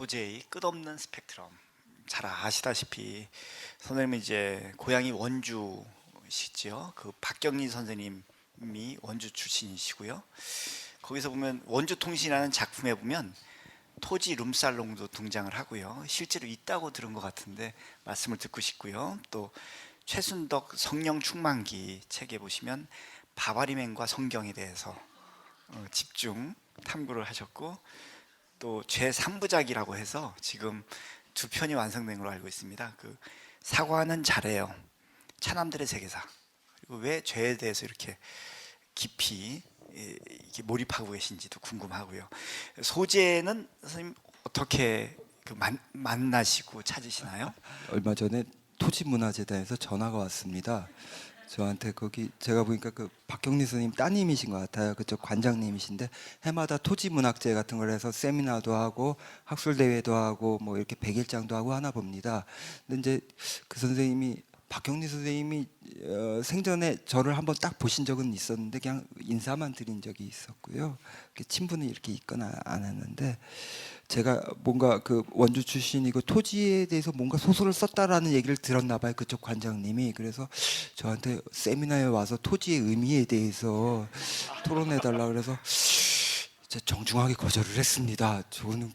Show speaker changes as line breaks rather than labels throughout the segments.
소재의 끝없는 스펙트럼. 잘 아시다시피 선생님은 이제 고향이 원주시지요. 그 박경린 선생님이 원주 출신이시고요. 거기서 보면 원주통신이라는 작품에 보면 토지 룸살롱도 등장을 하고요. 실제로 있다고 들은 것 같은데 말씀을 듣고 싶고요. 또 최순덕 성령 충만기 책에 보시면 바바리맨과 성경에 대해서 집중 탐구를 하셨고, 또 제3부작이라고 해서 지금 2편이 완성된 걸로 알고 있습니다. 그 사과는 잘해요, 차남들의 세계사. 그리고 왜 죄에 대해서 이렇게 깊이 이렇게 몰입하고 계신지도 궁금하고요. 소재는 선생님 어떻게 만나시고 찾으시나요?
얼마 전에 토지문화재단에서 전화가 왔습니다. 저한테 거기 제가 보니까 그 박경리 선생님 따님이신 것 같아요. 그쪽 관장님이신데 해마다 토지문학제 같은 걸 해서 세미나도 하고 학술 대회도 하고 뭐 이렇게 백일장도 하고 하나 봅니다. 근데 이제 그 선생님이 박경리 선생님이 생전에 저를 한번 딱 보신 적은 있었는데 그냥 인사만 드린 적이 있었고요. 친분이 이렇게 있거나 안 했는데, 제가 뭔가 그 원주 출신이고 토지에 대해서 뭔가 소설을 썼다라는 얘기를 들었나 봐요, 그쪽 관장님이. 그래서 저한테 세미나에 와서 토지의 의미에 대해서 토론해 달라 그래서 제가 정중하게 거절을 했습니다. 저는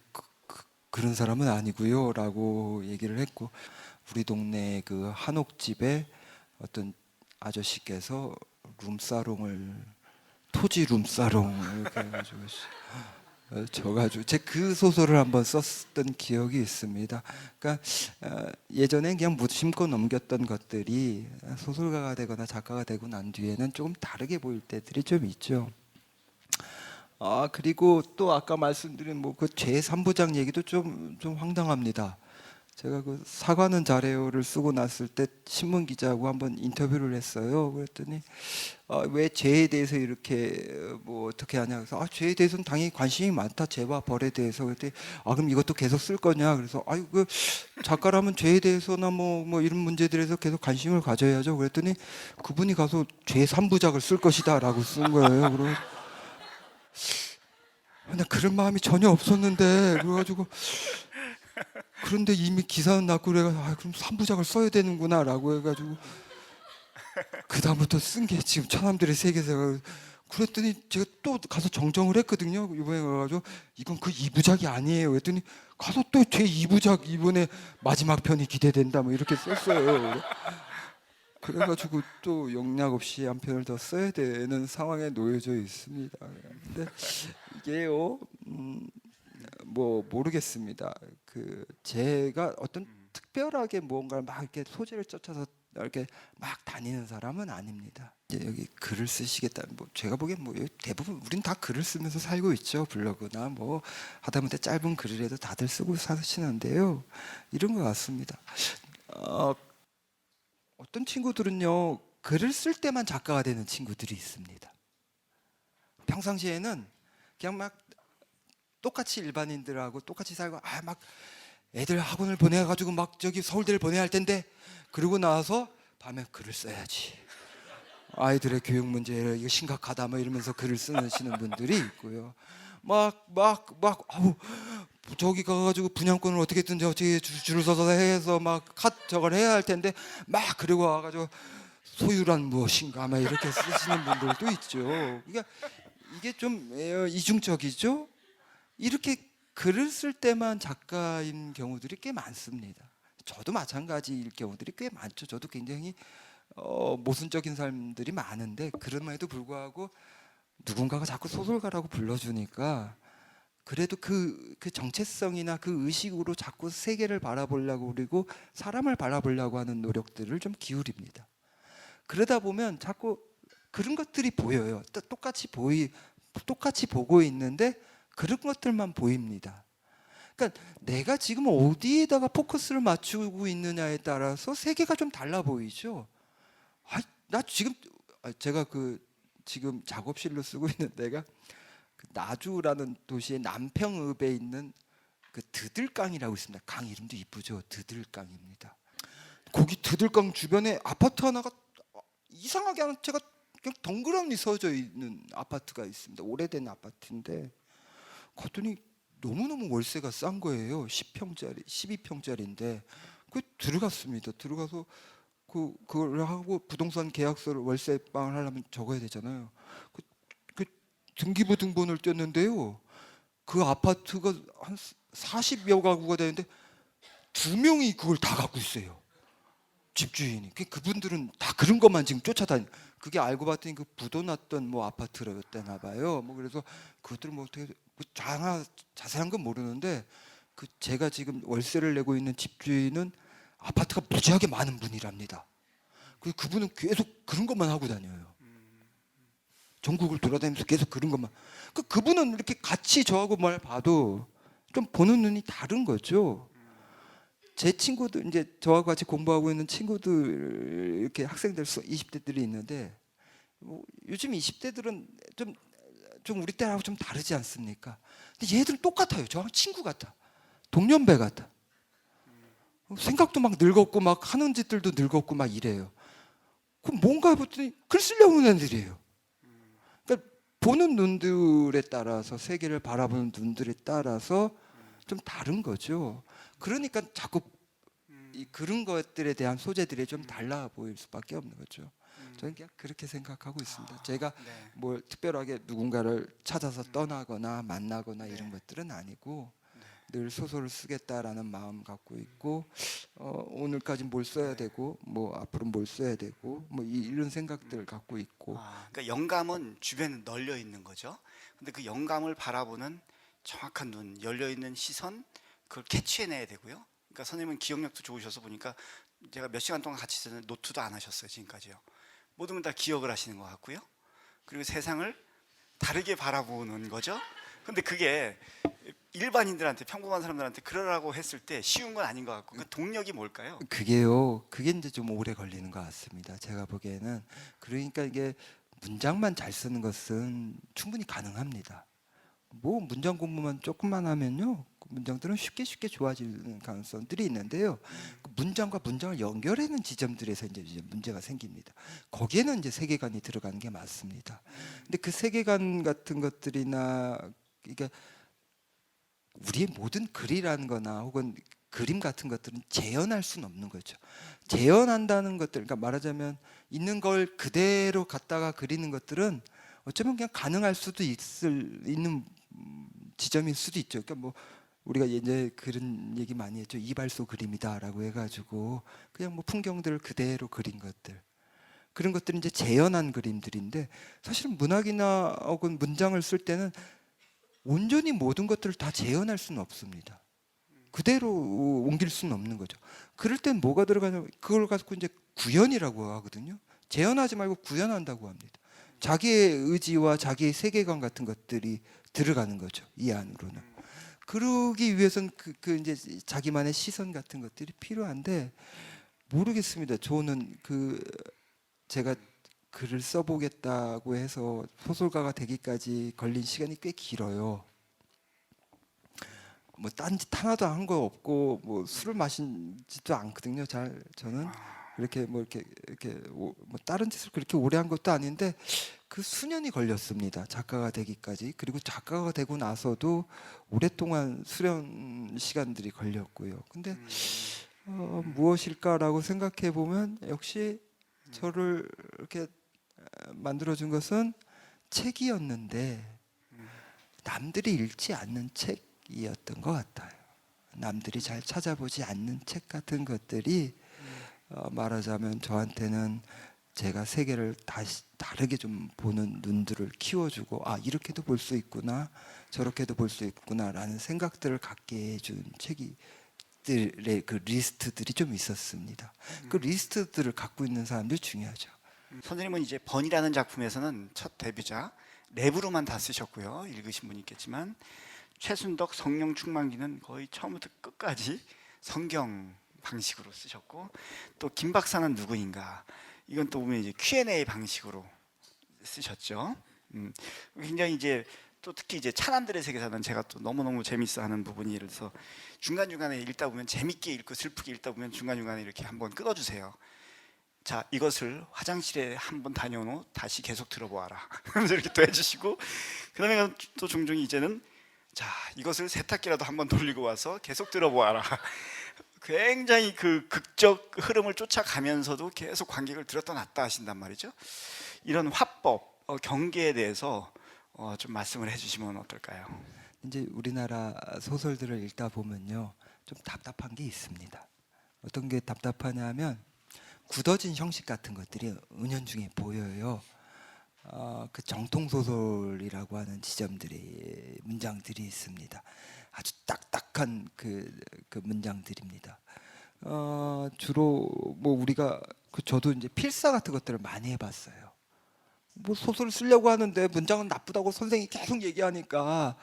그런 사람은 아니고요 라고 얘기를 했고, 우리 동네 그 한옥집에 어떤 아저씨께서 룸사롱을, 토지 룸사롱 이렇게 해가지고 저가지고 제 그 소설을 한번 썼던 기억이 있습니다. 그러니까 예전엔 그냥 무심코 넘겼던 것들이 소설가가 되거나 작가가 되고 난 뒤에는 조금 다르게 보일 때들이 좀 있죠. 그리고 또 아까 말씀드린 뭐 그 제3부작 얘기도 좀 황당합니다. 제가 그 사과는 잘해요를 쓰고 났을 때 신문 기자하고 한번 인터뷰를 했어요. 그랬더니 왜 죄에 대해서 이렇게 뭐 어떻게 하냐. 그래서 죄에 대해서는 당연히 관심이 많다. 죄와 벌에 대해서. 그랬더니 그럼 이것도 계속 쓸 거냐. 그래서 그 작가라면 죄에 대해서나 뭐 이런 문제들에서 계속 관심을 가져야죠. 그랬더니 그분이 가서 죄 3부작을 쓸 것이다라고 쓴 거예요. 그리고 나 그런 마음이 전혀 없었는데, 그래가지고 그런데 이미 기사는 났고 그래가 그럼 3부작을 써야 되는구나라고 해가지고 그 다음부터 쓴 게 지금 천남들의 세계사가. 그랬더니 제가 또 가서 정정을 했거든요. 이번에 가가지고 이건 그 2부작이 아니에요. 그랬더니 가서 또 제 2부작 이번에 마지막 편이 기대된다 뭐 이렇게 썼어요. 그래가지고 또 영락 없이 한 편을 더 써야 되는 상황에 놓여져 있습니다. 근데 이게요, 뭐 모르겠습니다. 그 제가 어떤 특별하게 무언가를 막 이렇게 소재를 쫓아서 이렇게 막 다니는 사람은 아닙니다. 이제 여기 글을 쓰시겠다. 뭐 제가 보기엔 뭐 대부분 우린 다 글을 쓰면서 살고 있죠. 블로그나 뭐 하다못해 짧은 글이라도 다들 쓰고 사시는데요. 이런 것 같습니다. 어떤 친구들은요, 글을 쓸 때만 작가가 되는 친구들이 있습니다. 평상시에는 그냥 막 똑같이 일반인들하고 똑같이 살고 막 애들 학원을 보내가지고 막 저기 서울대를 보내야 할 텐데, 그러고 나와서 밤에 글을 써야지, 아이들의 교육 문제 이거 심각하다 뭐 이러면서 글을 쓰시는 분들이 있고요. 저기 가가지고 분양권을 어떻게든 저기 줄을 서서 해서 막 저걸 해야 할 텐데 막 그러고 와가지고 소유란 무엇인가 막 이렇게 쓰시는 분들도 있죠. 그러니까 이게 좀 이중적이죠. 이렇게 글을 쓸 때만 작가인 경우들이 꽤 많습니다. 저도 마찬가지일 경우들이 꽤 많죠. 저도 굉장히 모순적인 사람들이 많은데, 그럼에도 불구하고 누군가가 자꾸 소설가라고 불러주니까 그래도 그 정체성이나 그 의식으로 자꾸 세계를 바라보려고, 그리고 사람을 바라보려고 하는 노력들을 좀 기울입니다. 그러다 보면 자꾸 그런 것들이 보여요. 똑같이 보고 있는데 그런 것들만 보입니다. 그러니까 내가 지금 어디에다가 포커스를 맞추고 있느냐에 따라서 세계가 좀 달라 보이죠. 나 지금 제가 지금 작업실로 쓰고 있는 데가 그 나주라는 도시의 남평읍에 있는 그 드들강이라고 있습니다. 강 이름도 이쁘죠. 드들강입니다. 거기 드들강 주변에 아파트 하나가 이상하게 한 채가 그냥 덩그러니 서져 있는 아파트가 있습니다. 오래된 아파트인데 갔더니 너무너무 월세가 싼 거예요. 10평짜리, 12평짜리인데 그 들어갔습니다. 들어가서 그걸 하고 부동산 계약서를 월세방을 하려면 적어야 되잖아요. 그 등기부 등본을 뗐는데요. 그 아파트가 한 40여 가구가 되는데 2명이 그걸 다 갖고 있어요. 집주인이. 그분들은 다 그런 것만 지금 쫓아다니. 그게 알고 봤더니 그 부도났던 뭐 아파트였다나 봐요. 뭐 그래서 그것들 뭐 어떻게 자세한 건 모르는데 그 제가 지금 월세를 내고 있는 집주인은 아파트가 무지하게 많은 분이랍니다. 그분은 계속 그런 것만 하고 다녀요. 전국을 돌아다니면서 계속 그런 것만. 그분은 이렇게 같이 저하고 말 봐도 좀 보는 눈이 다른 거죠. 제 친구들 이제 저하고 같이 공부하고 있는 친구들 이렇게 학생들 20대들이 있는데 뭐 요즘 20대들은 좀 우리 때하고 좀 다르지 않습니까? 근데 얘들은 똑같아요. 저랑 친구 같아. 동년배 같아. 생각도 막 늙었고 막 하는 짓들도 늙었고 막 이래요. 그럼 뭔가 해봤더니 글 쓰려고 하는 애들이에요. 그러니까 보는 눈들에 따라서 세계를 바라보는 눈들에 따라서 좀 다른 거죠. 그러니까 자꾸 그런 것들에 대한 소재들이 좀 달라 보일 수밖에 없는 거죠. 저는 그냥 그렇게 생각하고 있습니다. 제가
네.
뭘 특별하게 누군가를 찾아서 떠나거나 만나거나
네.
이런 것들은 아니고
네.
늘 소설을 쓰겠다라는 마음 갖고 있고 오늘까지 뭘 써야 되고 뭐 앞으로 뭘 써야 되고 뭐 이런 생각들을 갖고 있고
그러니까 영감은 주변에 널려 있는 거죠. 근데 그 영감을 바라보는 정확한 눈, 열려 있는 시선, 그걸 캐치해내야 되고요. 그러니까 선생님은 기억력도 좋으셔서 보니까 제가 몇 시간 동안 같이 있었는데 노트도 안 하셨어요 지금까지요. 모든 걸 다 기억을 하시는 것 같고요. 그리고 세상을 다르게 바라보는 거죠. 근데 그게 일반인들한테 평범한 사람들한테 그러라고 했을 때 쉬운 건 아닌 것 같고 그 동력이 뭘까요?
그게 이제 좀 오래 걸리는 것 같습니다. 제가 보기에는 그러니까 이게 문장만 잘 쓰는 것은 충분히 가능합니다. 뭐 문장 공부만 조금만 하면요, 그 문장들은 쉽게 좋아지는 가능성들이 있는데요. 그 문장과 문장을 연결하는 지점들에서 이제 문제가 생깁니다. 거기에는 이제 세계관이 들어가는 게 맞습니다. 근데 그 세계관 같은 것들이나 이게 우리의 모든 글이라는 거나 혹은 그림 같은 것들은 재현할 수는 없는 거죠. 재현한다는 것들, 그러니까 말하자면 있는 걸 그대로 갖다가 그리는 것들은 어쩌면 그냥 가능할 수도 있는 지점일 수도 있죠. 그러니까 뭐 우리가 이제 그런 얘기 많이 했죠. 이발소 그림이다라고 해가지고 그냥 뭐 풍경들을 그대로 그린 것들. 그런 것들이 이제 재현한 그림들인데 사실은 문학이나 혹은 문장을 쓸 때는 온전히 모든 것들을 다 재현할 수는 없습니다. 그대로 옮길 수는 없는 거죠. 그럴 땐 뭐가 들어가냐면 그걸 가지고 이제 구현이라고 하거든요. 재현하지 말고 구현한다고 합니다. 자기의 의지와 자기의 세계관 같은 것들이 들어가는 거죠. 이 안으로는. 그러기 위해서는 그 이제 자기만의 시선 같은 것들이 필요한데 모르겠습니다. 저는 제가 글을 써보겠다고 해서 소설가가 되기까지 걸린 시간이 꽤 길어요. 뭐 딴짓 하나도 한 거 없고 뭐 술을 마신지도 않거든요. 저는 그렇게 뭐 이렇게 뭐 다른 짓을 그렇게 오래 한 것도 아닌데 그 수년이 걸렸습니다. 작가가 되기까지. 그리고 작가가 되고 나서도 오랫동안 수련 시간들이 걸렸고요. 근데 무엇일까라고 생각해 보면 역시 저를 이렇게 만들어준 것은 책이었는데 남들이 읽지 않는 책이었던 것 같아요. 남들이 잘 찾아보지 않는 책 같은 것들이 말하자면 저한테는 제가 세계를 다시 다르게 좀 보는 눈들을 키워주고 아 이렇게도 볼 수 있구나 저렇게도 볼 수 있구나라는 생각들을 갖게 해준 책들의 그 리스트들이 좀 있었습니다. 그 리스트들을 갖고 있는 사람들이 중요하죠.
선생님은 이제 번이라는 작품에서는 첫 데뷔작 랩으로만 다 쓰셨고요. 읽으신 분이 있겠지만 최순덕 성령 충만기는 거의 처음부터 끝까지 성경 방식으로 쓰셨고 또 김 박사는 누구인가 이건 또 보면 이제 Q&A 방식으로 쓰셨죠. 굉장히 이제 또 특히 이제 차남들의 세계사는 제가 또 너무너무 재밌어하는 부분이 예를 들어서 중간중간에 읽다 보면 재밌게 읽고 슬프게 읽다 보면 중간중간에 이렇게 한번 끊어주세요. 자 이것을 화장실에 한번 다녀온 후 다시 계속 들어보아라. 그러면서 이렇게 또 해주시고 그다음에 또 종종 이제는 자, 이것을 세탁기라도 한번 돌리고 와서 계속 들어보아라. 굉장히 그 극적 흐름을 쫓아가면서도 계속 관객을 들었다 놨다 하신단 말이죠. 이런 화법, 경계에 대해서 좀 말씀을 해주시면 어떨까요?
이제 우리나라 소설들을 읽다 보면요, 좀 답답한 게 있습니다. 어떤 게 답답하냐면 굳어진 형식 같은 것들이 은연중에 보여요. 그 정통 소설이라고 하는 지점들이 문장들이 있습니다. 아주 딱딱한 그 문장들입니다. 주로 뭐 우리가 저도 이제 필사 같은 것들을 많이 해봤어요. 뭐 소설을 쓰려고 하는데 문장은 나쁘다고 선생님이 계속 얘기하니까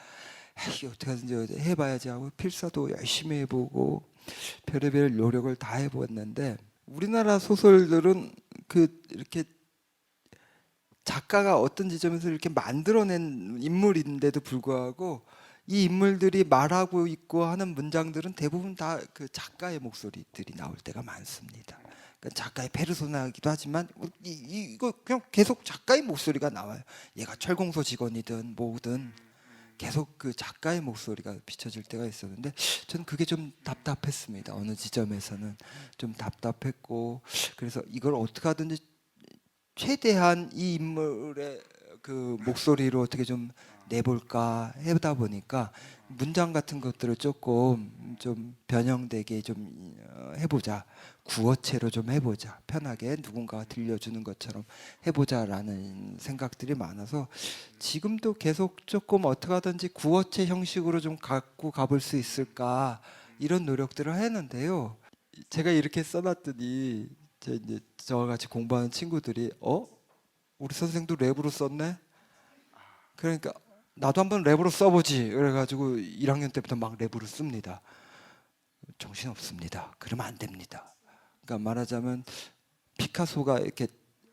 에이, 어떻게 하든지 해봐야지 하고 필사도 열심히 해보고 별의별 노력을 다 해보았는데 우리나라 소설들은 이렇게 작가가 어떤 지점에서 이렇게 만들어낸 인물인데도 불구하고 이 인물들이 말하고 있고 하는 문장들은 대부분 다 그 작가의 목소리들이 나올 때가 많습니다. 그러니까 작가의 페르소나이기도 하지만 이거 그냥 계속 작가의 목소리가 나와요. 얘가 철공소 직원이든 뭐든 계속 그 작가의 목소리가 비춰질 때가 있었는데 저는 그게 좀 답답했습니다. 어느 지점에서는 좀 답답했고 그래서 이걸 어떻게 하든지 최대한 이 인물의 그 목소리로 어떻게 좀 내볼까 해다 보니까 문장 같은 것들을 조금 좀 변형되게 좀 해보자. 구어체로 좀 해보자. 편하게 누군가가 들려주는 것처럼 해보자라는 생각들이 많아서 지금도 계속 조금 어떻게 하든지 구어체 형식으로 좀 갖고 가볼 수 있을까 이런 노력들을 했는데요. 제가 이렇게 써놨더니 이제 저와 같이 공부하는 친구들이 우리 선생도 랩으로 썼네. 그러니까 나도 한번 랩으로 써보지. 그래가지고 1학년 때부터 막 랩으로 씁니다. 정신 없습니다. 그러면 안 됩니다. 그러니까 말하자면 피카소가 이렇게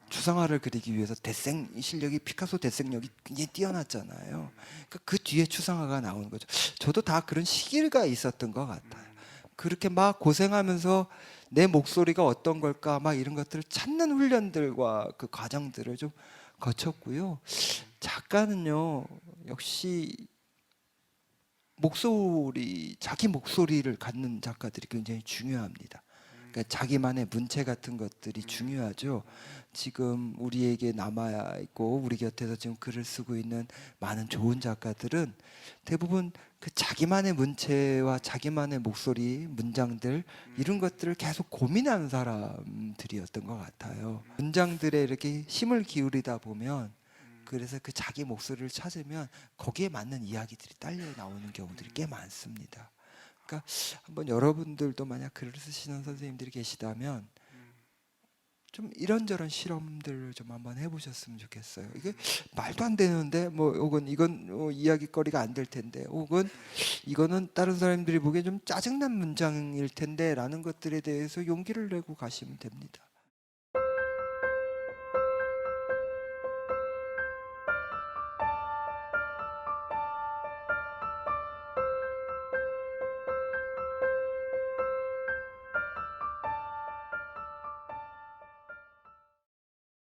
추상화를 그리기 위해서 대생 실력이 피카소 대생력이 굉장히 뛰어났잖아요. 그러니까 그 뒤에 추상화가 나오는 거죠. 저도 다 그런 시기가 있었던 것 같아요. 그렇게 막 고생하면서 내 목소리가 어떤 걸까 막 이런 것들을 찾는 훈련들과 그 과정들을 좀 거쳤고요. 작가는요 역시 자기 목소리를 갖는 작가들이 굉장히 중요합니다. 그러니까 자기만의 문체 같은 것들이 중요하죠. 지금 우리에게 남아 있고 우리 곁에서 지금 글을 쓰고 있는 많은 좋은 작가들은 대부분 그 자기만의 문체와 자기만의 목소리, 문장들 이런 것들을 계속 고민하는 사람들이었던 것 같아요. 문장들에 이렇게 힘을 기울이다 보면 그래서 그 자기 목소리를 찾으면 거기에 맞는 이야기들이 딸려 나오는 경우들이 꽤 많습니다. 그러니까 한번 여러분들도 만약 글을 쓰시는 선생님들이 계시다면 좀 이런저런 실험들을 좀 한번 해보셨으면 좋겠어요. 이게 말도 안 되는데 뭐 혹은 이건 이야기거리가 안 될 텐데 혹은 이거는 다른 사람들이 보기에 좀 짜증난 문장일 텐데라는 것들에 대해서 용기를 내고 가시면 됩니다.